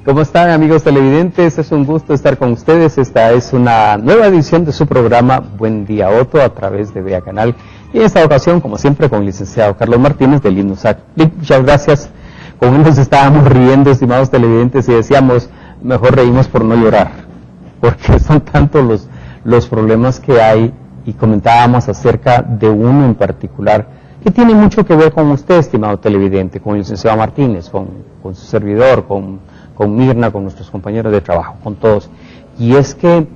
¿Cómo están, amigos televidentes? Es un gusto estar con ustedes. Esta es una nueva edición de su programa Buen Día Otto a través de Vía Canal. Y en esta ocasión, como siempre, con el licenciado Carlos Martínez del INUSAC. Muchas gracias. Con él nos estábamos riendo, estimados televidentes, y decíamos, mejor reímos por no llorar, porque son tantos los problemas que hay, y comentábamos acerca de uno en particular, que tiene mucho que ver con usted, estimado televidente, con el licenciado Martínez, con su servidor, con Mirna, con nuestros compañeros de trabajo, con todos. Y es que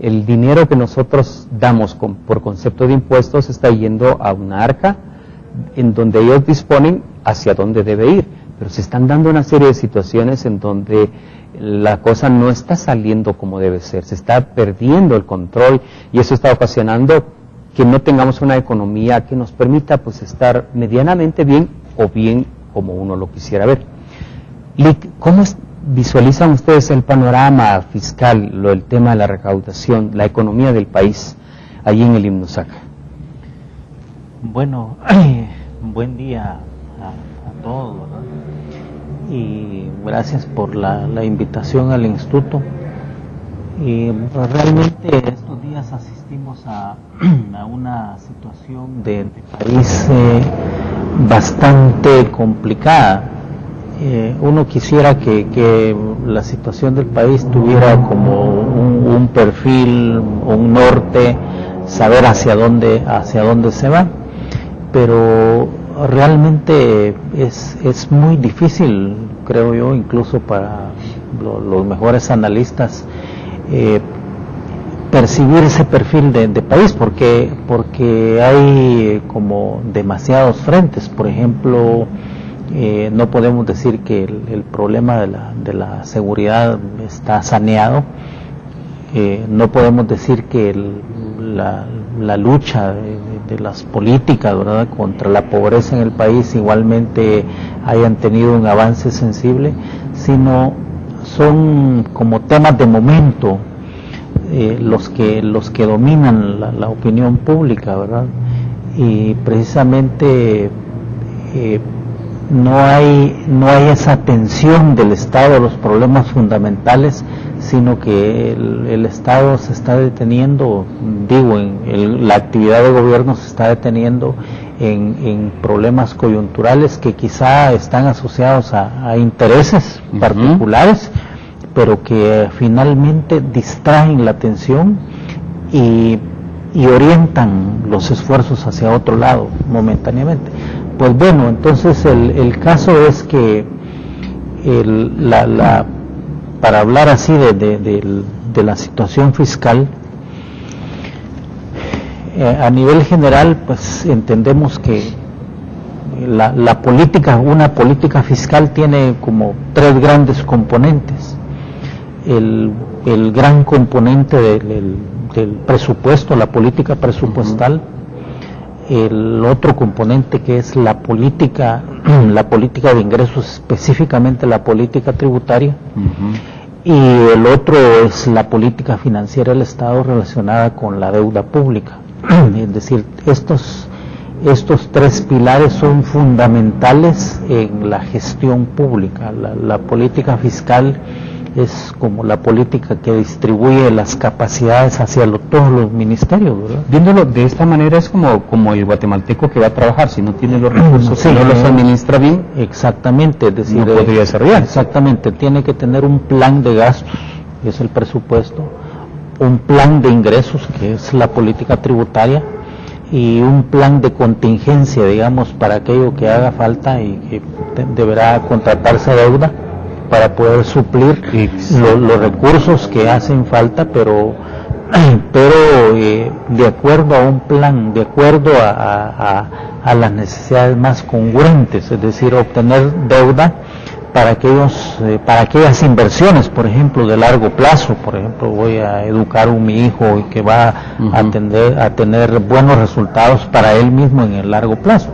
el dinero que nosotros damos por concepto de impuestos está yendo a una arca en donde ellos disponen hacia dónde debe ir, pero se están dando una serie de situaciones en donde la cosa no está saliendo como debe ser, se está perdiendo el control, y eso está ocasionando que no tengamos una economía que nos permita pues estar medianamente bien o bien como uno lo quisiera ver. ¿Cómo visualizan ustedes el panorama fiscal, el tema de la recaudación, la economía del país, allí en el INUSAC? Bueno, buen día a todos, ¿verdad? Y gracias por la invitación al instituto. Y realmente estos días asistimos a una situación de país bastante complicada. Uno quisiera que la situación del país tuviera como un perfil, un norte, saber hacia dónde se va, pero realmente es muy difícil, creo yo, incluso para los mejores analistas, percibir ese perfil de país, porque hay como demasiados frentes. Por ejemplo, no podemos decir que el problema de la seguridad está saneado, no podemos decir que la lucha de las políticas, ¿verdad?, contra la pobreza en el país igualmente hayan tenido un avance sensible, sino son como temas de momento los que dominan la opinión pública, ¿verdad? Y precisamente no hay esa atención del Estado a los problemas fundamentales, sino que el Estado se está deteniendo, la actividad de gobierno se está deteniendo en problemas coyunturales que quizá están asociados a intereses particulares, pero que finalmente distraen la atención y orientan los esfuerzos hacia otro lado momentáneamente. Pues bueno, entonces el caso es que para hablar así de la situación fiscal, a nivel general, pues entendemos que una política fiscal tiene como tres grandes componentes. El gran componente del presupuesto, la política presupuestal, el otro componente que es la política de ingresos, específicamente la política tributaria, y el otro es la política financiera del Estado relacionada con la deuda pública. Es decir, estos tres pilares son fundamentales en la gestión pública. La política fiscal es como la política que distribuye las capacidades hacia todos los ministerios, ¿verdad? Viéndolo de esta manera es como el guatemalteco que va a trabajar, si no tiene los recursos, si no los administra bien, exactamente, es decir, no podría desarrollar. Exactamente, tiene que tener un plan de gastos, que es el presupuesto, un plan de ingresos, que es la política tributaria, y un plan de contingencia, digamos, para aquello que haga falta y que deberá contratarse deuda para poder suplir los recursos que hacen falta, pero de acuerdo a un plan, de acuerdo a las necesidades más congruentes, es decir, obtener deuda para aquellas inversiones, por ejemplo, de largo plazo. Por ejemplo, voy a educar a mi hijo y que va a tener buenos resultados para él mismo en el largo plazo.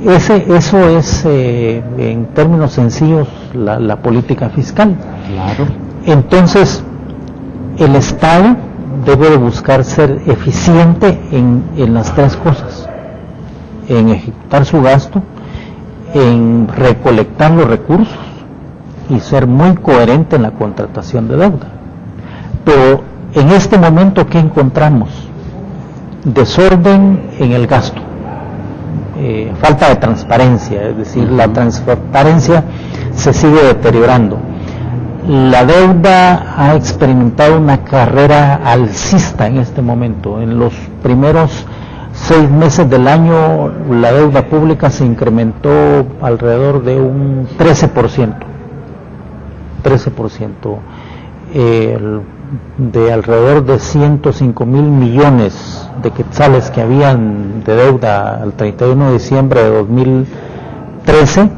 Eso es, en términos sencillos, la política fiscal. Claro. Entonces, el Estado debe de buscar ser eficiente en las tres cosas: en ejecutar su gasto, en recolectar los recursos y ser muy coherente en la contratación de deuda. Pero en este momento, ¿qué encontramos? Desorden en el gasto, falta de transparencia, es decir, la transparencia se sigue deteriorando. La deuda ha experimentado una carrera alcista en este momento. En los primeros 6 meses del año, la deuda pública se incrementó alrededor de un 13%. De alrededor de 105,000 millones de quetzales que habían de deuda al 31 de diciembre de 2013,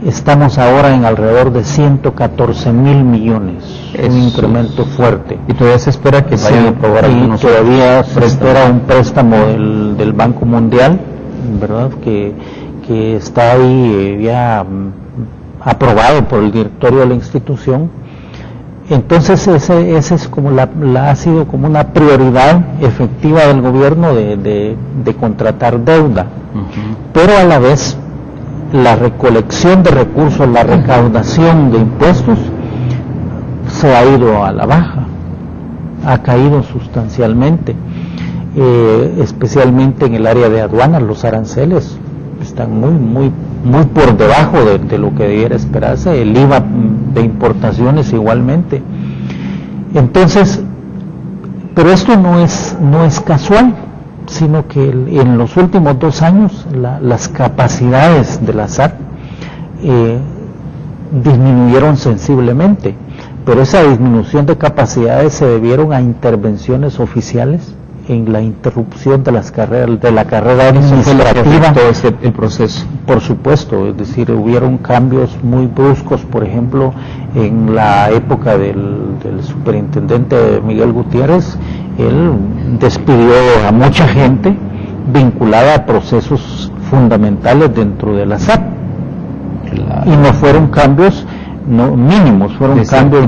estamos ahora en alrededor de 114,000 millones, un incremento fuerte. Y todavía se espera que vayan a aprobar algunos. Y todavía se espera un préstamo del Banco Mundial, ¿verdad? Que está ahí ya aprobado por el directorio de la institución. Entonces ese es como ha sido como una prioridad efectiva del gobierno de contratar deuda, pero a la vez la recolección de recursos, la recaudación de impuestos se ha ido a la baja, ha caído sustancialmente, especialmente en el área de aduanas. Los aranceles están muy por debajo de lo que debiera esperarse, el IVA de importaciones igualmente. Entonces, pero esto no es casual, sino que en los últimos 2 años las capacidades de la SAT disminuyeron sensiblemente, pero esa disminución de capacidades se debieron a intervenciones oficiales en la interrupción de la carrera administrativa. Todo el proceso. Por supuesto, es decir, hubieron cambios muy bruscos, por ejemplo, en la época del superintendente Miguel Gutiérrez. Él despidió a mucha gente vinculada a procesos fundamentales dentro de la SAT. Y no fueron cambios mínimos, fueron cambios.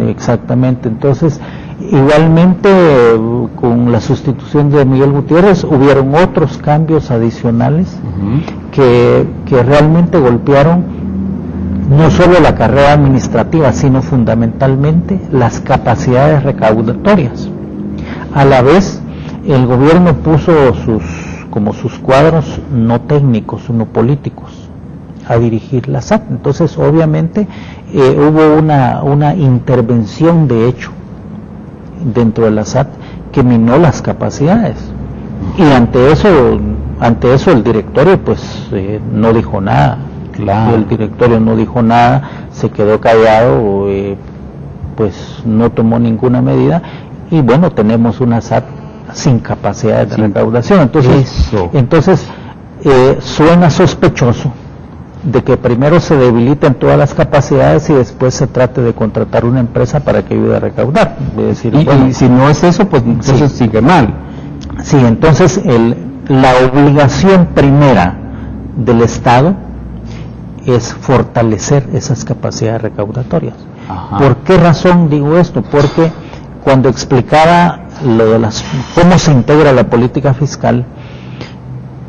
Exactamente. Entonces, igualmente con la sustitución de Miguel Gutiérrez hubieron otros cambios adicionales que realmente golpearon no solo la carrera administrativa, sino fundamentalmente las capacidades recaudatorias. A la vez, el gobierno puso sus cuadros no técnicos, no políticos, a dirigir la SAT. Entonces, obviamente, hubo una intervención de hecho dentro de la SAT que minó las capacidades, y ante eso el directorio no dijo nada. Claro. El directorio no dijo nada, se quedó callado, no tomó ninguna medida, y bueno, tenemos una SAT sin capacidad de recaudación. Entonces suena sospechoso de que primero se debiliten todas las capacidades y después se trate de contratar una empresa para que ayude a recaudar. Es decir, y si no es eso, pues entonces sigue mal. Sí, entonces la obligación primera del Estado es fortalecer esas capacidades recaudatorias. Ajá. ¿Por qué razón digo esto? Porque cuando explicaba cómo se integra la política fiscal,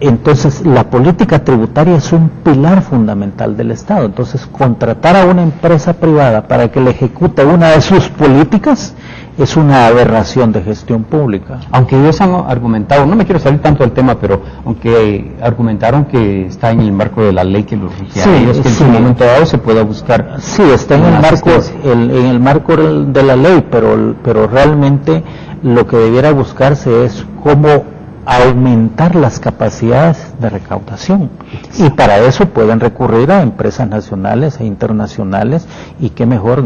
entonces la política tributaria es un pilar fundamental del Estado. Entonces, contratar a una empresa privada para que le ejecute una de sus políticas es una aberración de gestión pública. Aunque ellos han argumentado, no me quiero salir tanto del tema, pero aunque argumentaron que está en el marco de la ley que los rige a ellos, que en su momento dado se pueda buscar. Sí, está en el marco de la ley, pero realmente lo que debiera buscarse es cómo aumentar las capacidades de recaudación, y para eso pueden recurrir a empresas nacionales e internacionales, y qué mejor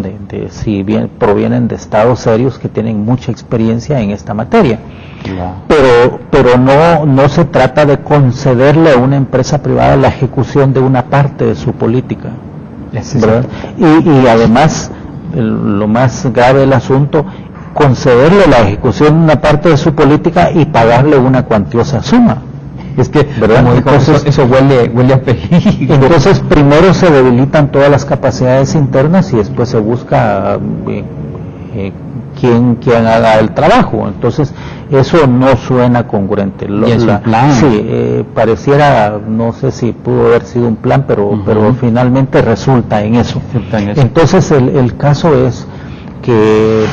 si bien provienen de estados serios que tienen mucha experiencia en esta materia. Pero no se trata de concederle a una empresa privada la ejecución de una parte de su política, ¿verdad? Y además, lo más grave del asunto, concederle la ejecución de una parte de su política y pagarle una cuantiosa suma. Es que, ¿verdad? Entonces, eso huele a peligro. Entonces, primero se debilitan todas las capacidades internas y después se busca quien haga el trabajo. Entonces eso no suena congruente. Es un plan. Sí, pareciera, no sé si pudo haber sido un plan, pero finalmente resulta en eso. Entonces el caso es que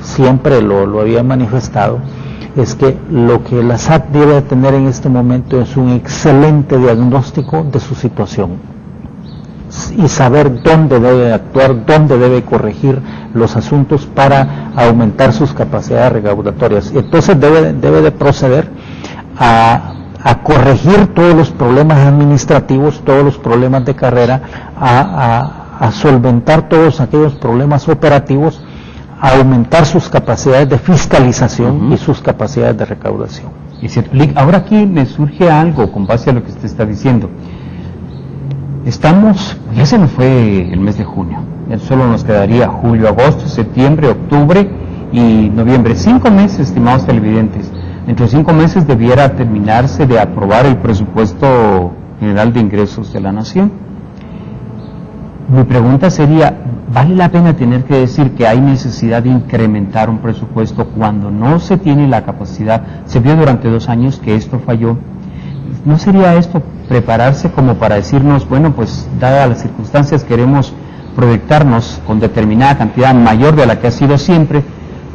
siempre lo había manifestado, es que lo que la SAT debe tener en este momento es un excelente diagnóstico de su situación y saber dónde debe actuar, dónde debe corregir los asuntos para aumentar sus capacidades recaudatorias. Entonces debe de proceder a corregir todos los problemas administrativos, todos los problemas de carrera, a solventar todos aquellos problemas operativos, a aumentar sus capacidades de fiscalización y sus capacidades de recaudación. Y se aplica. Ahora aquí me surge algo con base a lo que usted está diciendo. Ya se nos fue el mes de junio, ya solo nos quedaría julio, agosto, septiembre, octubre y noviembre, 5 meses, estimados televidentes. Dentro de 5 meses debiera terminarse de aprobar el presupuesto general de ingresos de la nación. Mi pregunta sería, ¿vale la pena tener que decir que hay necesidad de incrementar un presupuesto cuando no se tiene la capacidad? Se vio durante 2 años que esto falló. ¿No sería esto prepararse como para decirnos, bueno, pues dadas las circunstancias queremos proyectarnos con determinada cantidad mayor de la que ha sido siempre,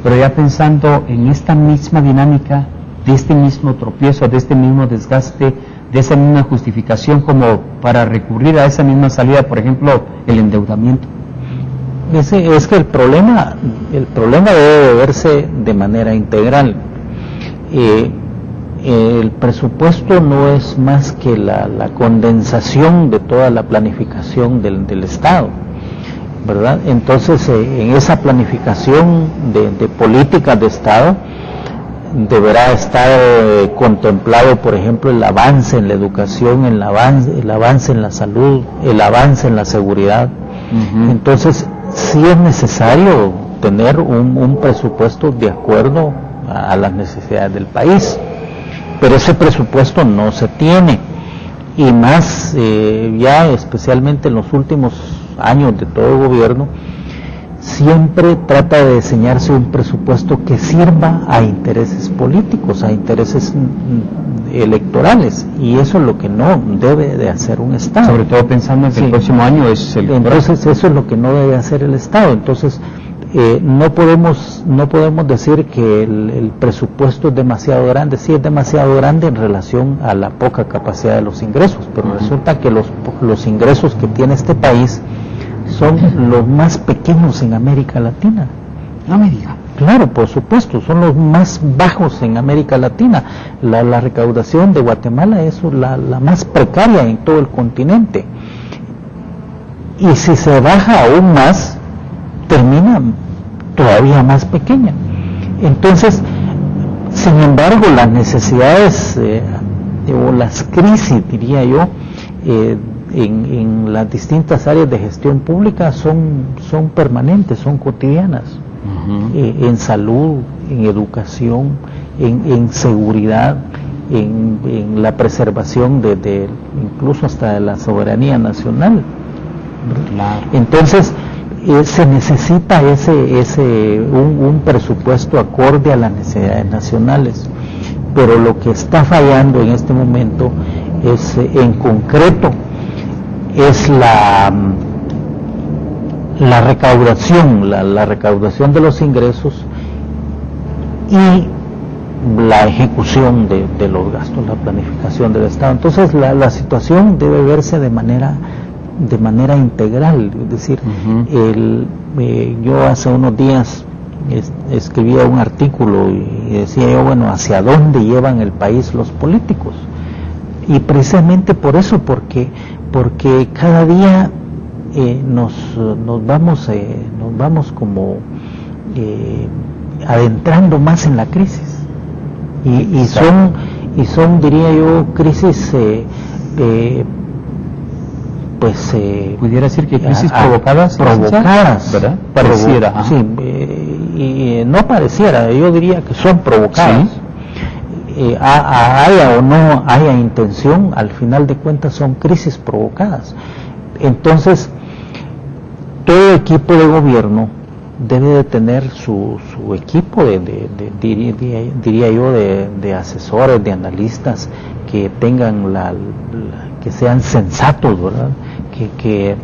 pero ya pensando en esta misma dinámica, de este mismo tropiezo, de este mismo desgaste, de esa misma justificación como para recurrir a esa misma salida, por ejemplo, el endeudamiento? Es que el problema debe verse de manera integral. El presupuesto no es más que la condensación de toda la planificación del Estado, ¿verdad? Entonces, en esa planificación de políticas de Estado deberá estar contemplado, por ejemplo, el avance en la educación, el avance en la salud, el avance en la seguridad. Entonces, sí es necesario tener un presupuesto de acuerdo a las necesidades del país. Pero ese presupuesto no se tiene, y más ya especialmente en los últimos años de todo el gobierno, siempre trata de diseñarse un presupuesto que sirva a intereses políticos, a intereses electorales, y eso es lo que no debe de hacer un Estado. Sobre todo pensando en que el próximo año es el... Entonces eso es lo que no debe hacer el Estado. Entonces no podemos decir que el presupuesto es demasiado grande. Sí, es demasiado grande en relación a la poca capacidad de los ingresos, pero resulta que los ingresos que tiene este país son los más pequeños en América Latina. No me diga. Claro, por supuesto, son los más bajos en América Latina. La recaudación de Guatemala es la más precaria en todo el continente. Y si se baja aún más, termina todavía más pequeña. Entonces, sin embargo, las necesidades o las crisis, diría yo, en las distintas áreas de gestión pública son permanentes, son cotidianas. En salud, en educación, en seguridad, en la preservación de incluso hasta de la soberanía nacional. Claro. Entonces, se necesita un presupuesto acorde a las necesidades nacionales, pero lo que está fallando en este momento es, en concreto, es la recaudación, la recaudación de los ingresos y la ejecución de los gastos, la planificación del Estado. Entonces la situación debe verse de manera integral, es decir, yo hace unos días escribía un artículo y decía yo, bueno, ¿hacia dónde llevan el país los políticos? Y precisamente por eso, porque cada día nos vamos como adentrando más en la crisis, y son diría yo crisis pudiera decir que crisis provocadas, ¿verdad? Pareciera. Sí, y no pareciera, yo diría que son provocadas. ¿Sí? Haya o no haya intención, al final de cuentas son crisis provocadas. Entonces, todo equipo de gobierno debe de tener su equipo diría yo de asesores, de analistas que tengan que sean sensatos, ¿verdad? Que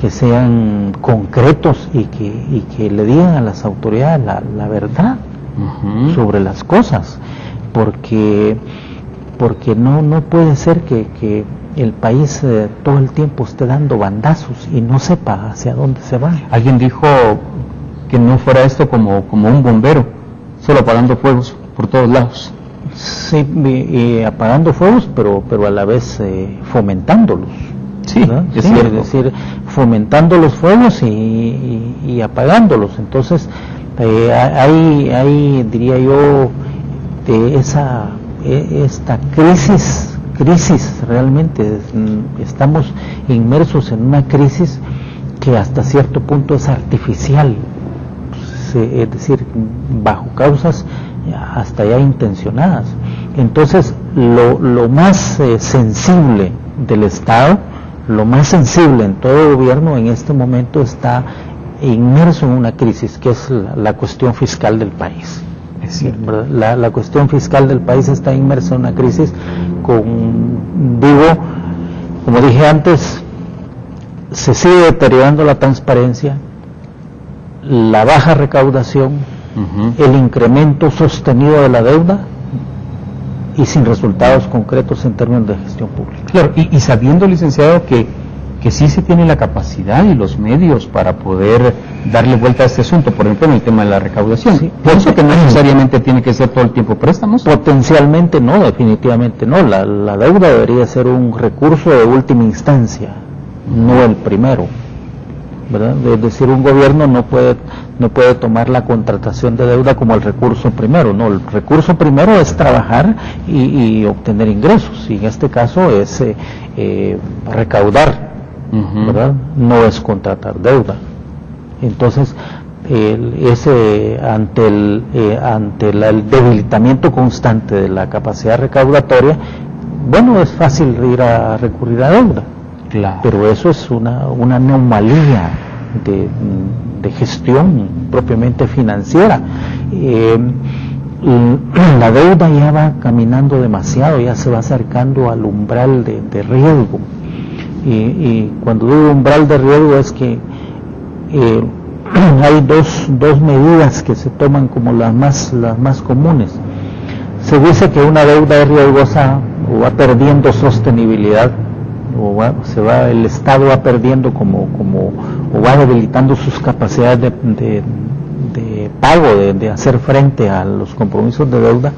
sean concretos y que le digan a las autoridades la verdad sobre las cosas, porque no puede ser que el país todo el tiempo esté dando bandazos y no sepa hacia dónde se va. Alguien dijo que no fuera esto como un bombero, solo apagando fuegos por todos lados. Sí, apagando fuegos, pero a la vez fomentándolos. Sí, es sí, cierto. Es decir, fomentando los fuegos y apagándolos. Entonces, hay, diría yo, esta crisis realmente, estamos inmersos en una crisis que hasta cierto punto es artificial, es decir, bajo causas hasta ya intencionadas. Entonces, lo más sensible del Estado, lo más sensible en todo gobierno en este momento está inmerso en una crisis, que es la cuestión fiscal del país. Es cierto. La cuestión fiscal del país está inmersa en una crisis como dije antes, se sigue deteriorando la transparencia, la baja recaudación, el incremento sostenido de la deuda y sin resultados concretos en términos de gestión pública. Claro, y sabiendo, licenciado, que sí se tiene la capacidad y los medios para poder darle vuelta a este asunto, por ejemplo en el tema de la recaudación. Sí. Pienso que no necesariamente tiene que ser todo el tiempo préstamos. Potencialmente no, definitivamente no. La deuda debería ser un recurso de última instancia, no el primero, ¿verdad? Es decir, un gobierno no puede tomar la contratación de deuda como el recurso primero. No, el recurso primero es trabajar y obtener ingresos, y en este caso es recaudar, ¿verdad? No es contratar deuda. Entonces, ante el debilitamiento constante de la capacidad recaudatoria, bueno, es fácil ir a recurrir a deuda. Claro. Pero eso es una anomalía de gestión propiamente financiera. La deuda ya va caminando demasiado, ya se va acercando al umbral de riesgo. Y cuando digo umbral de riesgo es que hay dos medidas que se toman como las más comunes. Se dice que una deuda es riesgosa o va perdiendo sostenibilidad, el Estado va perdiendo o va debilitando sus capacidades de pago, de hacer frente a los compromisos de deuda,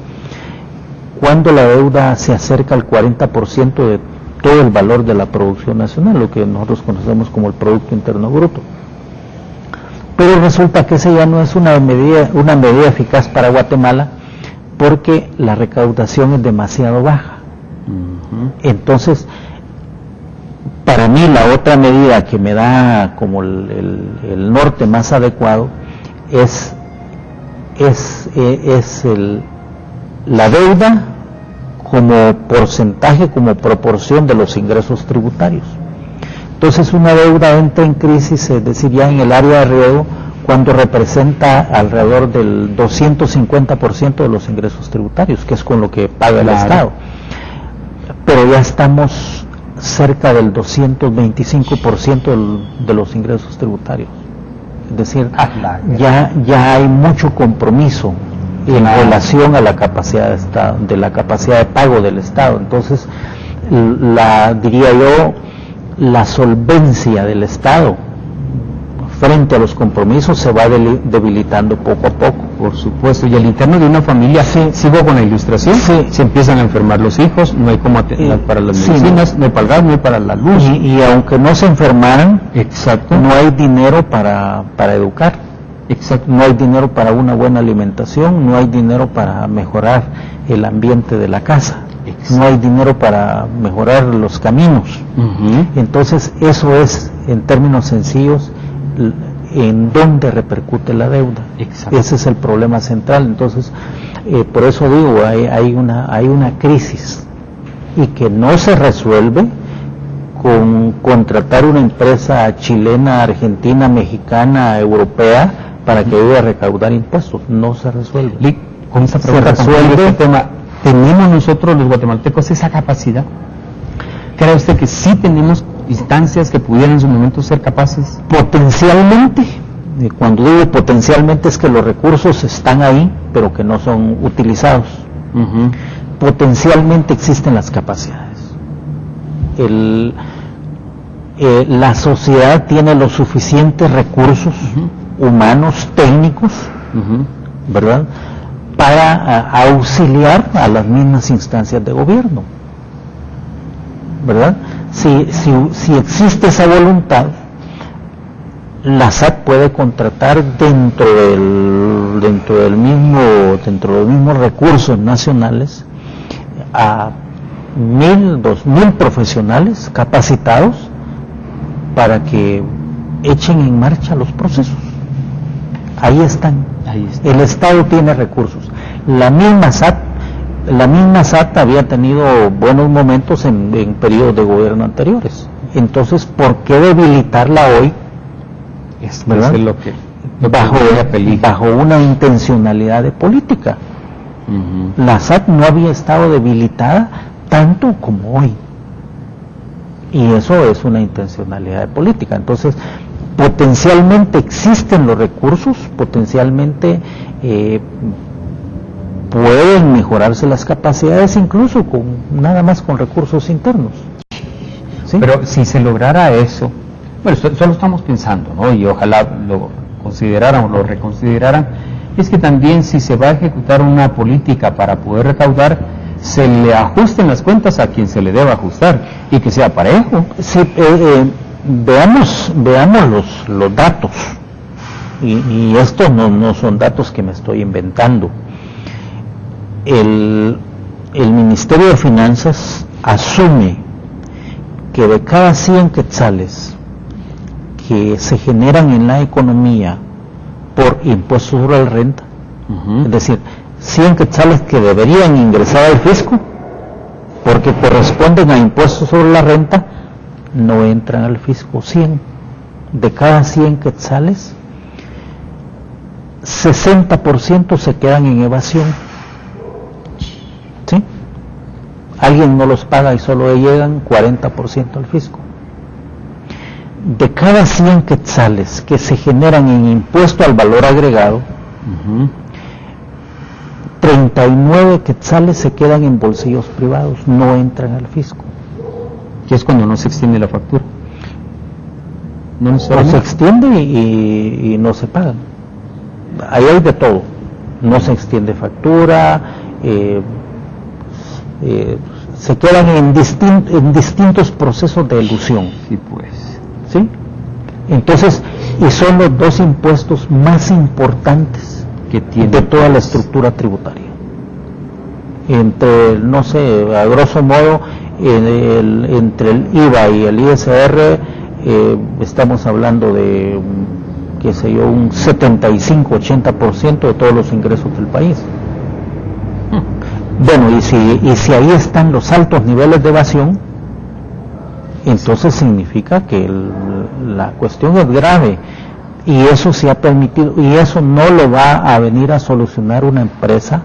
cuando la deuda se acerca al 40% de todo el valor de la producción nacional, lo que nosotros conocemos como el Producto Interno Bruto. Pero resulta que esa ya no es una medida eficaz para Guatemala, porque la recaudación es demasiado baja. Entonces, para mí la otra medida que me da como el norte más adecuado es la deuda como porcentaje, como proporción de los ingresos tributarios. Entonces una deuda entra en crisis, es decir, ya en el área de riesgo, cuando representa alrededor del 250% de los ingresos tributarios, que es con lo que paga el Estado. Pero ya estamos cerca del 225% de los ingresos tributarios. Es decir, ya hay mucho compromiso en relación a la capacidad de la capacidad de pago del Estado. Entonces, diría yo, la solvencia del Estado frente a los compromisos se va debilitando poco a poco. Por supuesto, y al interno de una familia, sigo con la ilustración, se empiezan a enfermar los hijos, no hay como atender para las medicinas, no hay para el gas, no hay para la luz. Y aunque no se enfermaran, exacto, no hay dinero para educar. Exacto. No hay dinero para una buena alimentación, no hay dinero para mejorar el ambiente de la casa. Exacto. No hay dinero para mejorar los caminos. Entonces, eso es, en términos sencillos, en dónde repercute la deuda. Exacto. Ese es el problema central. Entonces, por eso digo, hay una crisis, y que no se resuelve con contratar una empresa chilena, argentina, mexicana, europea para que ayude a recaudar impuestos. No se resuelve. Con esta pregunta se resuelve este tema, ¿tenemos nosotros los guatemaltecos esa capacidad? ¿Cree usted que sí tenemos instancias que pudieran en su momento ser capaces? Potencialmente, cuando digo potencialmente es que los recursos están ahí, pero que no son utilizados. Potencialmente existen las capacidades. La sociedad tiene los suficientes recursos humanos, técnicos, ¿verdad?, para auxiliar a las mismas instancias de gobierno, ¿verdad? Si existe esa voluntad, la SAT puede contratar dentro de los mismos recursos nacionales a 1,000, 2,000 profesionales capacitados para que echen en marcha los procesos. Ahí están. El Estado tiene recursos. La misma SAT había tenido buenos momentos en periodos de gobierno anteriores. Entonces, ¿por qué debilitarla hoy? ¿Verdad? Es lo que bajo una intencionalidad de política. La SAT no había estado debilitada tanto como hoy. Y eso es una intencionalidad de política. Entonces, potencialmente existen los recursos, potencialmente pueden mejorarse las capacidades incluso nada más con recursos internos. ¿Sí? Pero si se lograra eso, bueno, solo estamos pensando, ¿no? Y ojalá lo consideraran o lo reconsideraran, es que también si se va a ejecutar una política para poder recaudar, se le ajusten las cuentas a quien se le deba ajustar y que sea parejo. Sí, veamos los datos, y estos no son datos que me estoy inventando. El Ministerio de Finanzas asume que de cada 100 quetzales que se generan en la economía por impuestos sobre la renta, es decir, 100 quetzales que deberían ingresar al fisco porque corresponden a impuestos sobre la renta, no entran al fisco. 100 de cada 100 quetzales, 60% se quedan en evasión. ¿Sí? Alguien no los paga y solo llegan 40% al fisco. De cada 100 quetzales que se generan en impuesto al valor agregado, 39 quetzales se quedan en bolsillos privados, no entran al fisco. Que es cuando no se extiende la factura. No se extiende y no se pagan. Ahí hay de todo. No se extiende factura, se quedan en distintos procesos de elusión. Sí, pues. ¿Sí? Entonces, y son los dos impuestos más importantes que tiene de toda la estructura tributaria. Entre, no sé, a grosso modo, entre el IVA y el ISR, estamos hablando de, qué sé yo, un 75-80% de todos los ingresos del país. Bueno, y si ahí están los altos niveles de evasión, entonces significa que la cuestión es grave, y eso se ha permitido, y eso no lo va a venir a solucionar una empresa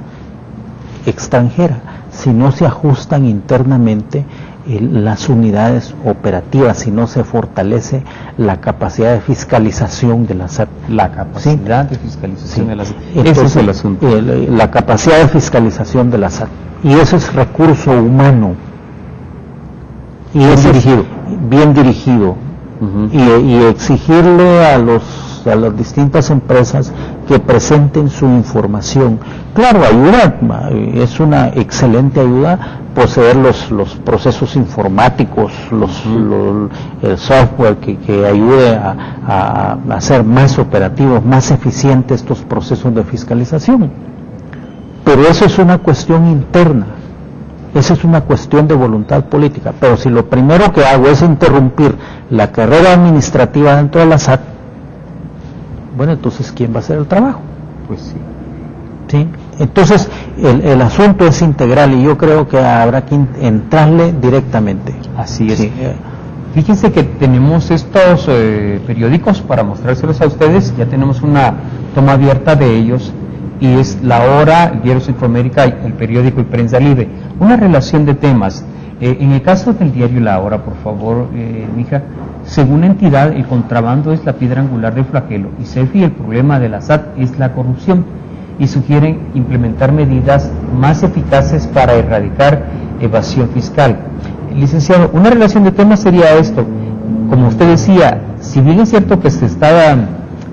extranjera, si no se ajustan internamente las unidades operativas, si no se fortalece la capacidad de fiscalización de la SAT. La capacidad de fiscalización de la SAT. Entonces, ese es el asunto. La capacidad de fiscalización de la SAT. Y eso es recurso humano. Y es bien dirigido. Y exigirle a las distintas empresas que presenten su información. Claro, ayuda, es una excelente ayuda poseer los procesos informáticos, el software que ayude a hacer más operativos, más eficientes estos procesos de fiscalización. Pero eso es una cuestión interna. Esa es una cuestión de voluntad política. Pero si lo primero que hago es interrumpir la carrera administrativa dentro de la SAT, bueno, entonces ¿quién va a hacer el trabajo? Pues sí. ¿Sí? Entonces el asunto es integral y yo creo que habrá que entrarle directamente. Así es. Sí. Fíjense que tenemos estos periódicos para mostrárselos a ustedes. Ya tenemos una toma abierta de ellos, y es La Hora, el Diario Centroamérica, el periódico y Prensa Libre. Una relación de temas. En el caso del diario La Hora, por favor, mija, según la entidad, el contrabando es la piedra angular del flagelo, y CEFI, el problema de la SAT es la corrupción, y sugieren implementar medidas más eficaces para erradicar evasión fiscal. Licenciado, una relación de temas sería esto. Como usted decía, si bien es cierto que se está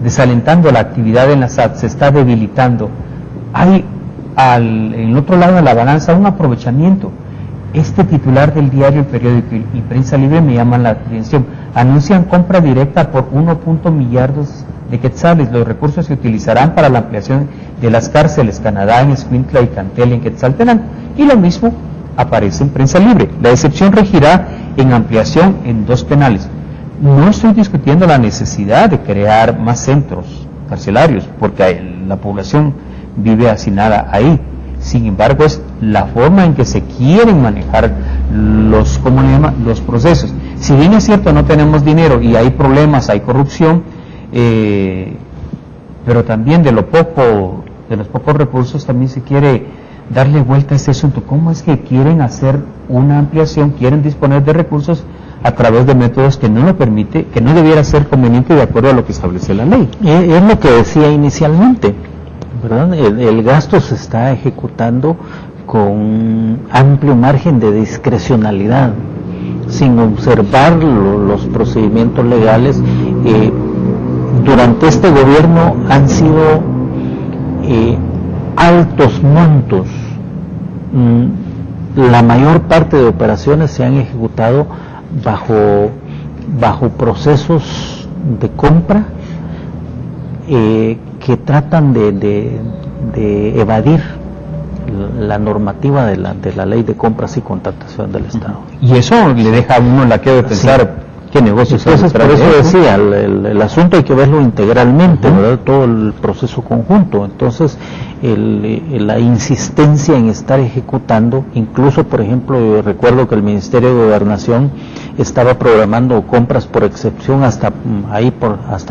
desalentando la actividad en la SAT, se está debilitando, hay en el otro lado de la balanza un aprovechamiento. Este titular del diario, el periódico y Prensa Libre me llaman la atención. Anuncian compra directa por 1.1 millardos de quetzales. Los recursos se utilizarán para la ampliación de las cárceles Canadá en Escuintla y Cantel en Quetzaltenango. Y lo mismo aparece en Prensa Libre. La excepción regirá en ampliación en 2 penales. No estoy discutiendo la necesidad de crear más centros carcelarios, porque la población vive hacinada ahí. Sin embargo, es la forma en que se quieren manejar los procesos. Si bien es cierto, no tenemos dinero y hay problemas, hay corrupción, pero también de los pocos recursos también se quiere darle vuelta a este asunto. ¿Cómo es que quieren hacer una ampliación, quieren disponer de recursos a través de métodos que no lo permite, que no debiera ser conveniente de acuerdo a lo que establece la ley? Es lo que decía inicialmente, ¿verdad? El gasto se está ejecutando con amplio margen de discrecionalidad, sin observar los procedimientos legales. Durante este gobierno han sido altos montos. La mayor parte de operaciones se han ejecutado bajo procesos de compra que tratan de evadir la normativa de la ley de compras y contratación del Estado. Y eso le deja a uno la que de pensar, sí, qué negocios. Entonces, por eso decía, el asunto hay que verlo integralmente, ¿verdad? Todo el proceso conjunto. Entonces, la insistencia en estar ejecutando, incluso, por ejemplo, yo recuerdo que el Ministerio de Gobernación estaba programando compras por excepción hasta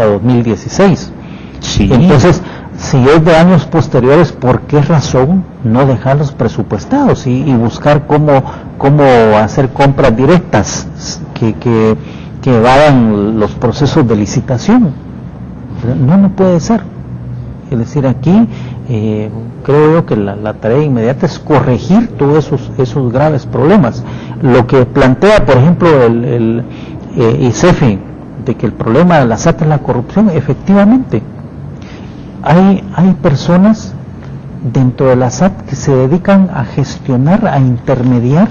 2016. Sí. Entonces, si es de años posteriores, ¿por qué razón no dejarlos presupuestados y buscar cómo hacer compras directas que vayan los procesos de licitación? No puede ser. Es decir, aquí creo yo que la tarea inmediata es corregir todos esos graves problemas. Lo que plantea, por ejemplo, el ICEFI, de que el problema de la SAT es la corrupción, efectivamente. Hay personas dentro de la SAT que se dedican a gestionar, a intermediar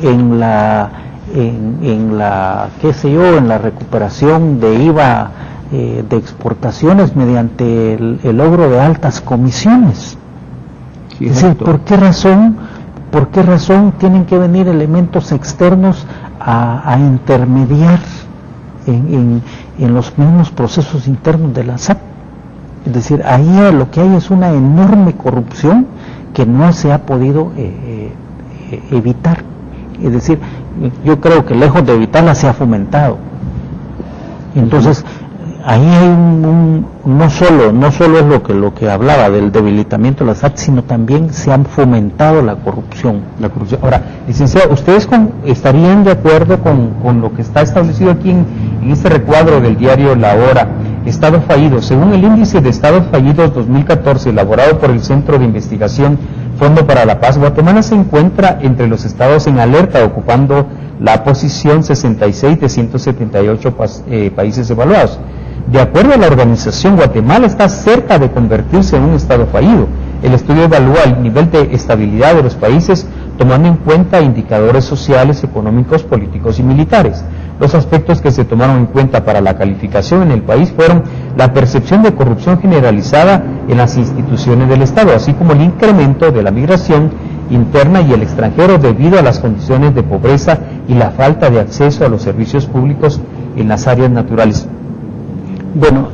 en la en la recuperación de IVA de exportaciones mediante el logro de altas comisiones. Sí, es decir, ¿por qué razón tienen que venir elementos externos a intermediar en los mismos procesos internos de la SAT? Es decir, ahí lo que hay es una enorme corrupción que no se ha podido evitar. Es decir, yo creo que lejos de evitarla se ha fomentado. Entonces, ahí hay no solo es lo que hablaba del debilitamiento de la SAT, sino también se han fomentado la corrupción. Ahora, licenciado, ¿ustedes estarían de acuerdo con lo que está establecido aquí en este recuadro del diario La Hora? Estado fallido. Según el índice de estados fallidos 2014 elaborado por el Centro de Investigación Fondo para la Paz, Guatemala se encuentra entre los estados en alerta, ocupando la posición 66 de 178 países evaluados. De acuerdo a la organización, Guatemala está cerca de convertirse en un estado fallido. El estudio evalúa el nivel de estabilidad de los países tomando en cuenta indicadores sociales, económicos, políticos y militares. Los aspectos que se tomaron en cuenta para la calificación en el país fueron la percepción de corrupción generalizada en las instituciones del Estado, así como el incremento de la migración interna y el extranjero debido a las condiciones de pobreza y la falta de acceso a los servicios públicos en las áreas naturales. Bueno,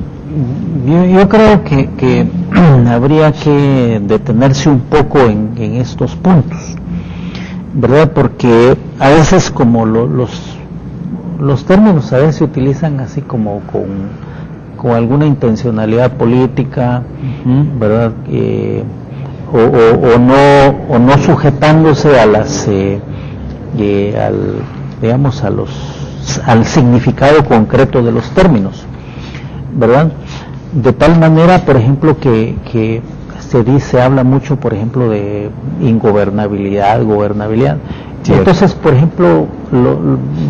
yo creo que habría que detenerse un poco en estos puntos, ¿verdad? Porque a veces como los términos a veces se utilizan así como con alguna intencionalidad política, ¿verdad? O no sujetándose a las al significado concreto de los términos, ¿verdad? De tal manera, por ejemplo, que se habla mucho, por ejemplo, de ingobernabilidad, gobernabilidad. Sí. Entonces, por ejemplo,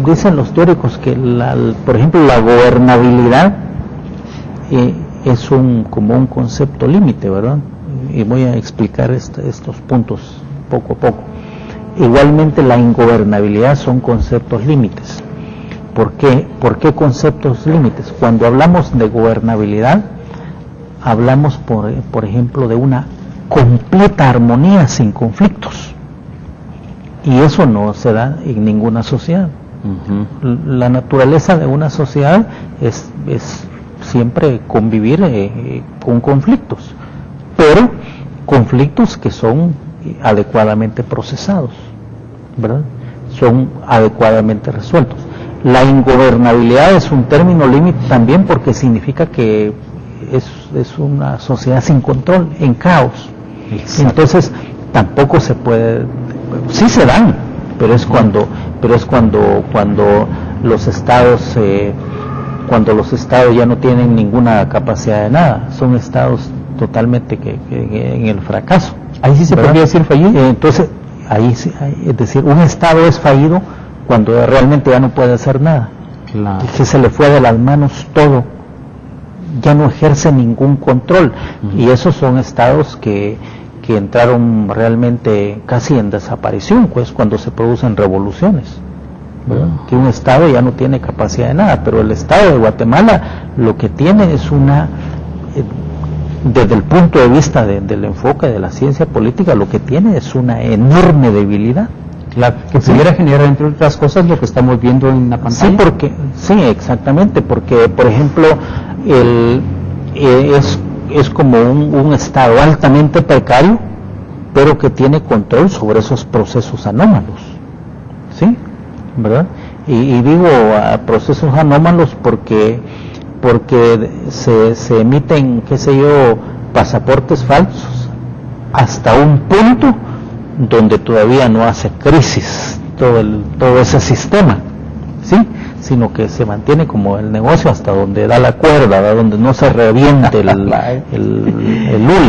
dicen los teóricos que por ejemplo, la gobernabilidad es como un concepto límite, ¿verdad? Y voy a explicar estos puntos poco a poco. Igualmente, la ingobernabilidad son conceptos límites. ¿Por qué? ¿Por qué conceptos límites? Cuando hablamos de gobernabilidad, hablamos, por ejemplo, de una completa armonía sin conflictos. Y eso no se da en ninguna sociedad. La naturaleza de una sociedad es siempre convivir con conflictos, pero conflictos que son adecuadamente procesados, ¿verdad? Son adecuadamente resueltos. La ingobernabilidad es un término límite también porque significa que es una sociedad sin control, en caos. Exacto. Entonces tampoco se puede, sí se dan, pero es cuando los estados ya no tienen ninguna capacidad de nada, son estados totalmente que en el fracaso. Ahí sí se podría decir fallido. Entonces ahí sí, es decir, un estado es fallido cuando realmente ya no puede hacer nada. Claro. Que se le fue de las manos todo, ya no ejerce ningún control. Y esos son estados que entraron realmente casi en desaparición, pues cuando se producen revoluciones, ¿verdad? Que un estado ya no tiene capacidad de nada, pero el estado de Guatemala lo que tiene es desde el punto de vista del enfoque de la ciencia política, lo que tiene es una enorme debilidad. Claro, que pudiera generar, entre otras cosas, lo que estamos viendo en la pantalla. Sí, exactamente, porque, por ejemplo, es como un estado altamente precario, pero que tiene control sobre esos procesos anómalos, ¿sí? ¿Verdad? Y digo procesos anómalos porque se emiten, qué sé yo, pasaportes falsos hasta un punto donde todavía no hace crisis todo ese sistema, ¿sí? Sino que se mantiene como el negocio hasta donde da la cuerda, ¿verdad? Donde no se reviente el hule,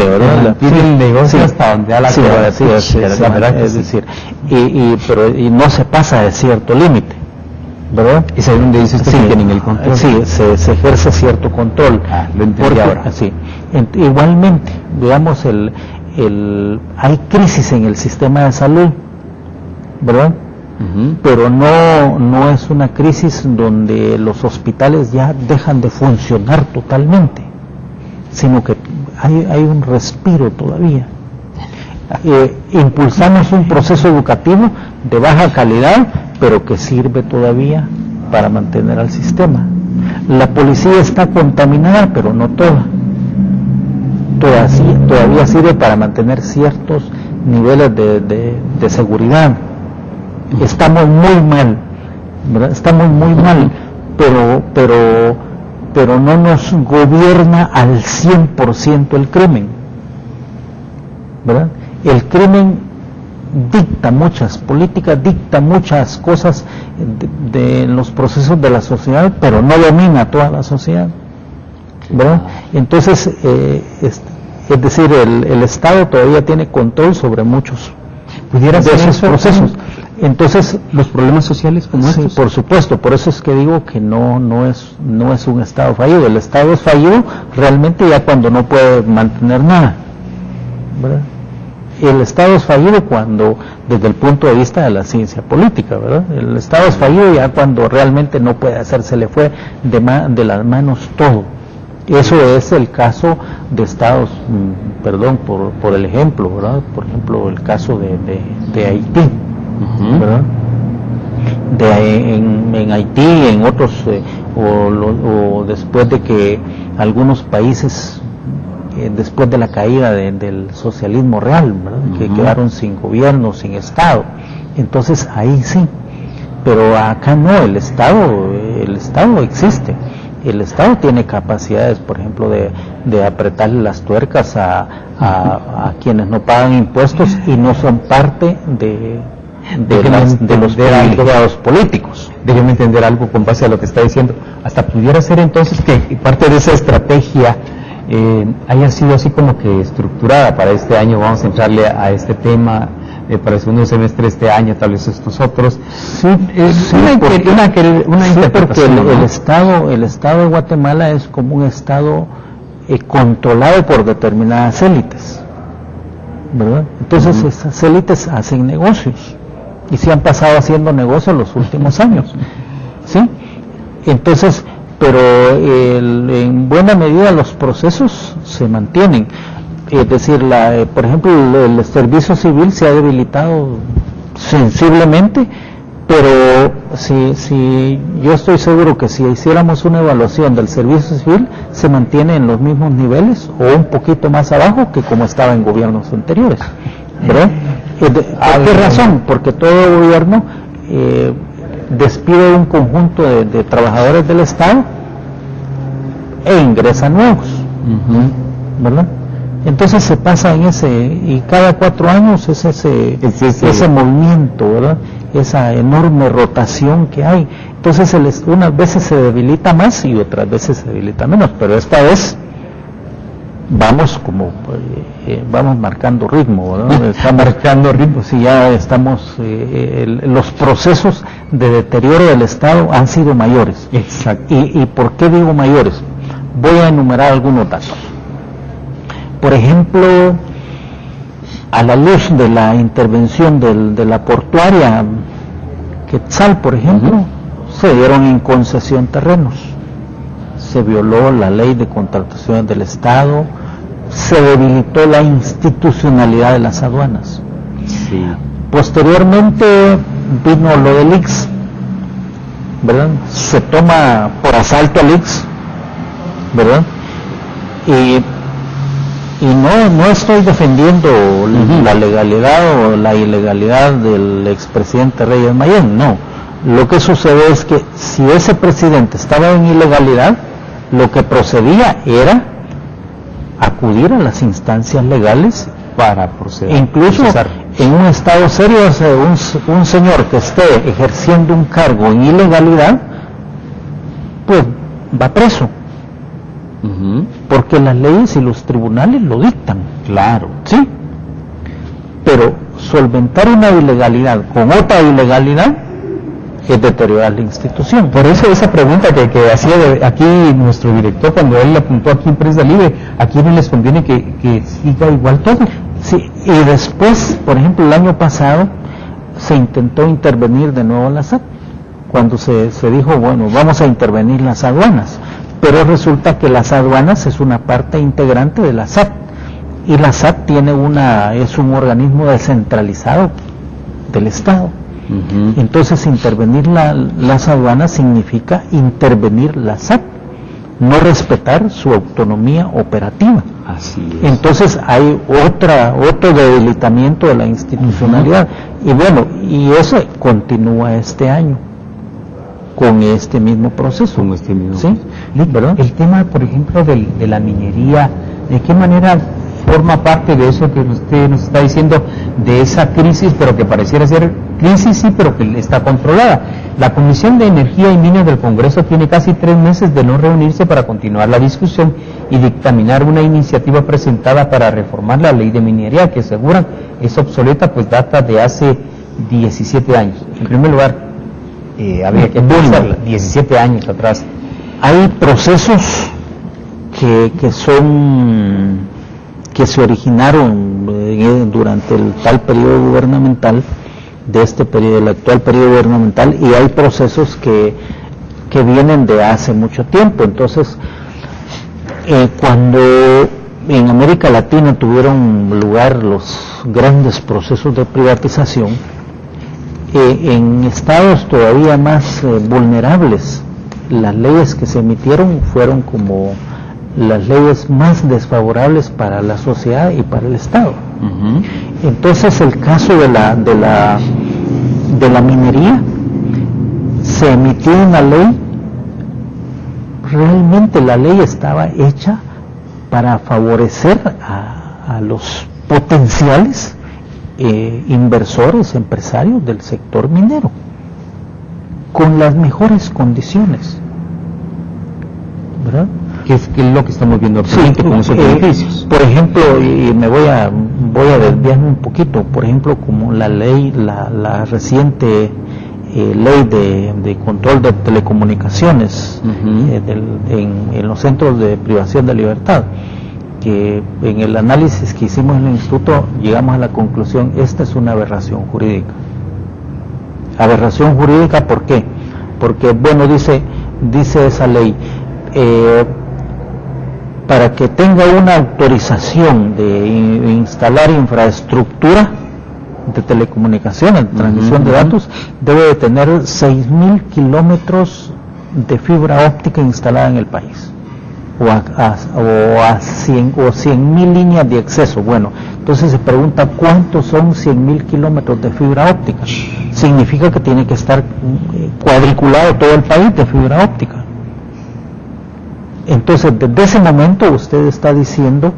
¿verdad? El negocio hasta donde da la cuerda. Es decir, y no se pasa de cierto límite, ¿verdad? ¿Y según donde dice usted que tienen el control? Sí, se ejerce cierto control. Lo entendí ahora. Sí. Igualmente, digamos, hay crisis en el sistema de salud, ¿verdad? Pero no es una crisis donde los hospitales ya dejan de funcionar totalmente, sino que hay un respiro todavía. Impulsamos un proceso educativo de baja calidad, pero que sirve todavía para mantener al sistema. La policía está contaminada, pero no toda. Todavía sirve para mantener ciertos niveles de seguridad. Estamos muy mal, ¿verdad? Estamos muy mal, pero no nos gobierna al 100% el crimen, ¿verdad? El crimen dicta muchas políticas, dicta muchas cosas de los procesos de la sociedad, pero no domina toda la sociedad, ¿verdad? Entonces, es decir, el Estado todavía tiene control sobre muchos de esos procesos. Entonces, los problemas sociales como sí, por supuesto, por eso es que digo que no es un Estado fallido. El Estado es fallido realmente ya cuando no puede mantener nada, ¿verdad? El Estado es fallido cuando, desde el punto de vista de la ciencia política, ¿verdad? El Estado es fallido ya cuando realmente no puede hacer, se le fue de las manos todo. Eso es el caso de estados, perdón por el ejemplo, ¿verdad? Por ejemplo, el caso de Haití, ¿verdad? En Haití, en otros, o después de que algunos países, después de la caída del socialismo real, ¿verdad? Que quedaron sin gobierno, sin Estado. Entonces ahí sí, pero acá no, el Estado existe. El Estado tiene capacidades, por ejemplo, de apretarle las tuercas a quienes no pagan impuestos y no son parte de los privilegiados políticos. Déjeme entender algo con base a lo que está diciendo. Hasta pudiera ser entonces que parte de esa estrategia haya sido así como que estructurada para este año. Vamos a entrarle a este tema para el segundo semestre de este año, tal vez estos otros. Porque el Estado de Guatemala es como un Estado controlado por determinadas élites, ¿verdad? Entonces esas élites hacen negocios y se han pasado haciendo negocios los últimos años, ¿sí? Entonces, pero en buena medida los procesos se mantienen. Es decir, por ejemplo, el servicio civil se ha debilitado sensiblemente, pero si yo estoy seguro que si hiciéramos una evaluación del servicio civil, se mantiene en los mismos niveles o un poquito más abajo que como estaba en gobiernos anteriores, ¿verdad? ¿Por qué razón? Porque todo gobierno despide un conjunto de trabajadores del Estado e ingresa nuevos, ¿verdad? Entonces se pasa en y cada 4 años es ese movimiento, ¿verdad? Esa enorme rotación que hay. Entonces unas veces se debilita más y otras veces se debilita menos, pero esta vez vamos vamos marcando ritmo, ¿verdad? Estamos marcando ritmo, si ya estamos, los procesos de deterioro del Estado han sido mayores. Exacto. ¿Y por qué digo mayores? Voy a enumerar algunos datos. Por ejemplo, a la luz de la intervención de la portuaria Quetzal, por ejemplo, se dieron en concesión terrenos, se violó la ley de contrataciones del Estado, se debilitó la institucionalidad de las aduanas. Sí. Posteriormente vino lo del IX, ¿verdad? Se toma por asalto al IX, ¿verdad? Y no estoy defendiendo la legalidad o la ilegalidad del expresidente Reyes Mayén, no. Lo que sucede es que si ese presidente estaba en ilegalidad, lo que procedía era acudir a las instancias legales para proceder. Incluso en un estado serio, un señor que esté ejerciendo un cargo en ilegalidad, pues va preso. Porque las leyes y los tribunales lo dictan. Claro. Sí. Pero solventar una ilegalidad con otra ilegalidad es deteriorar la institución. Por eso esa pregunta que hacía aquí nuestro director cuando él apuntó aquí en Prensa Libre, ¿a quiénes les conviene que siga igual todo? Sí, y después, por ejemplo, el año pasado se intentó intervenir de nuevo la SAT, cuando se dijo, bueno, vamos a intervenir las aduanas, pero resulta que las aduanas es una parte integrante de la SAT, y la SAT es un organismo descentralizado del Estado. Entonces intervenir las aduanas significa intervenir la SAT, no respetar su autonomía operativa. Así es. Entonces hay otro debilitamiento de la institucionalidad. Y bueno, y eso continúa este año con este mismo proceso. Con este mismo ¿sí? ¿verdad? El tema, por ejemplo, de la minería, ¿de qué manera forma parte de eso que usted nos está diciendo, de esa crisis, pero que pareciera ser crisis, sí, pero que está controlada? La Comisión de Energía y Minas del Congreso tiene casi 3 meses de no reunirse para continuar la discusión y dictaminar una iniciativa presentada para reformar la ley de minería, que aseguran es obsoleta, pues data de hace 17 años. En primer lugar, habría que pensarla, 17 años atrás. Hay procesos que se originaron durante el tal periodo gubernamental, el actual periodo gubernamental, y hay procesos que vienen de hace mucho tiempo. Entonces, cuando en América Latina tuvieron lugar los grandes procesos de privatización, en estados todavía más vulnerables, las leyes que se emitieron fueron como las leyes más desfavorables para la sociedad y para el Estado. Entonces el caso de la minería, se emitió una ley realmente la ley estaba hecha para favorecer a los potenciales inversores, empresarios del sector minero, con las mejores condiciones, ¿verdad? ¿Qué es lo que estamos viendo actualmente con esos beneficios? Por ejemplo, y me voy a desviarme un poquito, por ejemplo, como la ley, la reciente ley de control de telecomunicaciones en los centros de privación de libertad, que en el análisis que hicimos en el instituto llegamos a la conclusión, esta es una aberración jurídica. Aberración jurídica, ¿por qué? Porque, bueno, dice esa ley, para que tenga una autorización de instalar infraestructura de telecomunicaciones, de transmisión de datos, debe de tener 6.000 kilómetros de fibra óptica instalada en el país, o a 100.000 líneas de acceso. Bueno, entonces se pregunta, ¿cuántos son 100.000 kilómetros de fibra óptica? Significa que tiene que estar cuadriculado todo el país de fibra óptica. Entonces, desde ese momento usted está diciendo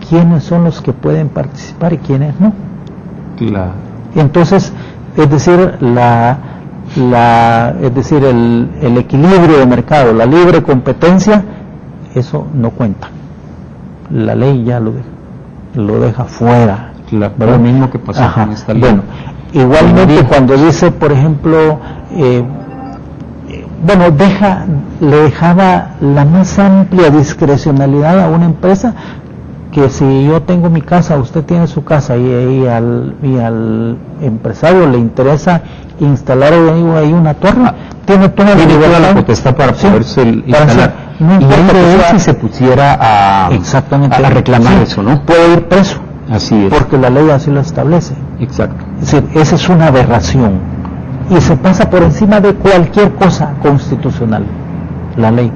quiénes son los que pueden participar y quiénes no. Claro. Entonces, es decir, el equilibrio de mercado, la libre competencia, eso no cuenta. La ley ya lo deja fuera. Claro, lo mismo que pasó con esta ley. Bueno, igualmente cuando dice, por ejemplo, le dejaba la más amplia discrecionalidad a una empresa, que si yo tengo mi casa, usted tiene su casa, y al empresario le interesa instalar ahí una torre, tiene toda la potestad para poderse instalar. No importa si se pusiera a reclamar eso, ¿no? Puede ir preso. Así es. Porque la ley así lo establece. Exacto. Es decir, esa es una aberración. Y se pasa por encima de cualquier cosa constitucional, la ley.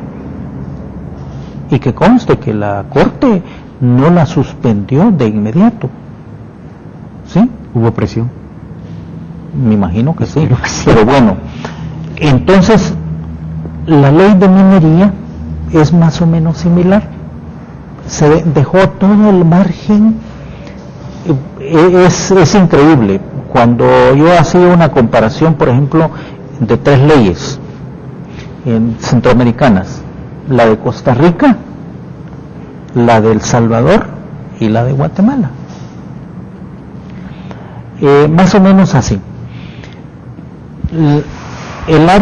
Y que conste que la Corte no la suspendió de inmediato. ¿Sí? ¿Hubo presión? Me imagino que sí. Pero bueno, entonces la ley de minería es más o menos similar. Se dejó todo el margen. Es increíble. Cuando yo hacía una comparación, por ejemplo, de 3 leyes centroamericanas, la de Costa Rica, la de El Salvador y la de Guatemala, más o menos así. El área